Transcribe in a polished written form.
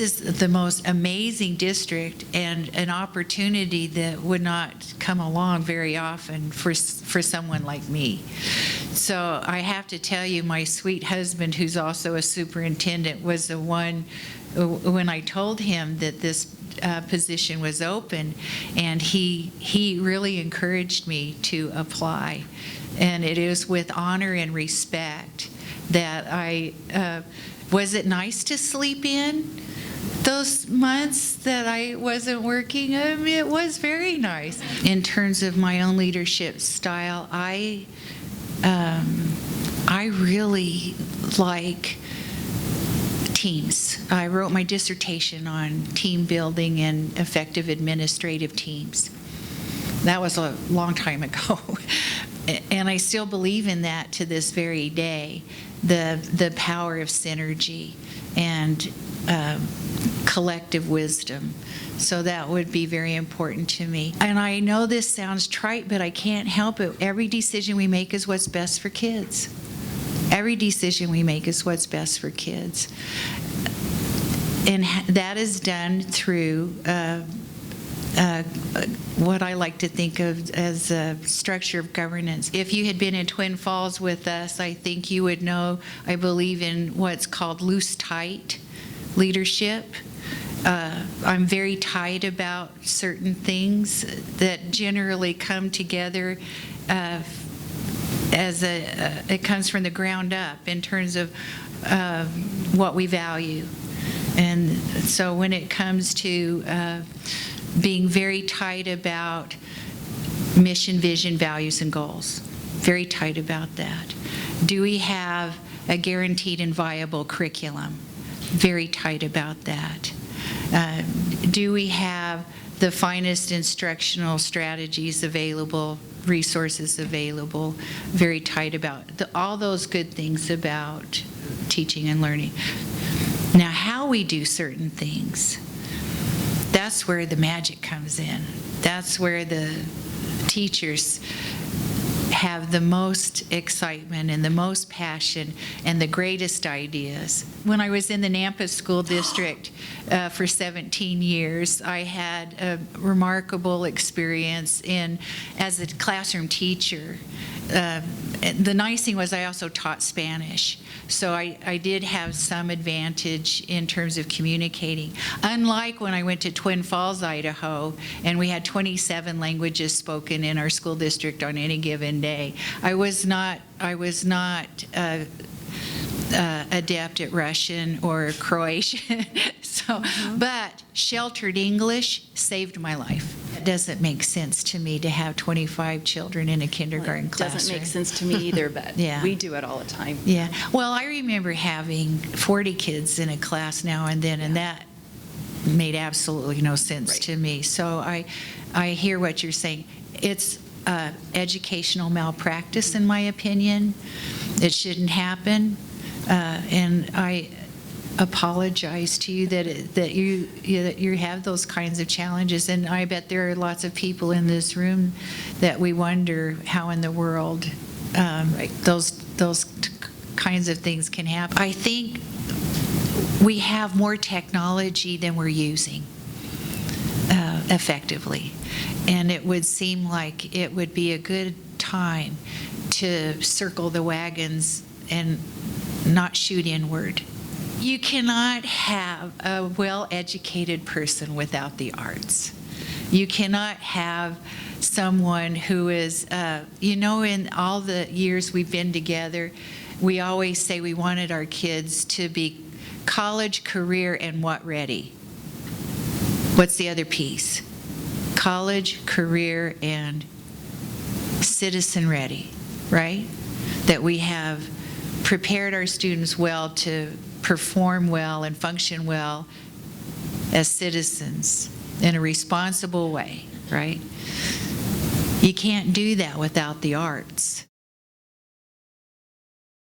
this is the most amazing district and an opportunity that would not come along very often for someone like me. So I have to tell you, my sweet husband, who's also a superintendent, was the one when I told him that this position was open, and he really encouraged me to apply. And it is with honor and respect that I, was it nice to sleep in those months that I wasn't working? I mean, it was very nice. In terms of my own leadership style, I really like teams. I wrote my dissertation on team building and effective administrative teams. That was a long time ago. And I still believe in that to this very day, the power of synergy and collective wisdom. So that would be very important to me. And I know this sounds trite, but I can't help it. Every decision we make is what's best for kids. Every decision we make is what's best for kids. And that is done through what I like to think of as a structure of governance. If you had been in Twin Falls with us, I think you would know I believe in what's called loose-tight leadership. I'm very tight about certain things that generally come together it comes from the ground up in terms of what we value. And so when it comes to being very tight about mission, vision, values, and goals, very tight about that. Do we have a guaranteed and viable curriculum? Very tight about that. Do we have the finest instructional strategies available, resources available? Very tight about all those good things about teaching and learning. Now, how we do certain things, that's where the magic comes in. That's where the teachers have the most excitement and the most passion and the greatest ideas. When I was in the Nampa School District for 17 years, I had a remarkable experience as a classroom teacher. The nice thing was I also taught Spanish, so I did have some advantage in terms of communicating. Unlike when I went to Twin Falls, Idaho, and we had 27 languages spoken in our school district on any given day, I was not adept at Russian or Croatian. But sheltered English saved my life. It doesn't make sense to me to have 25 children in a kindergarten classroom. It doesn't make sense to me either, but yeah. We do it all the time. Yeah. Well, I remember having 40 kids in a class now and then, and that made absolutely no sense to me. So I hear what you're saying. It's educational malpractice, in my opinion. It shouldn't happen. And I apologize to you that you have those kinds of challenges, and I bet there are lots of people in this room that we wonder how in the world those kinds of things can happen. I think we have more technology than we're using effectively, and it would seem like it would be a good time to circle the wagons and not shoot inward. You cannot have a well-educated person without the arts. You cannot have someone who is, in all the years we've been together, we always say we wanted our kids to be college, career, and what ready? What's the other piece? College, career, and citizen ready, right? That we have prepared our students well to perform well and function well as citizens in a responsible way, right? You can't do that without the arts.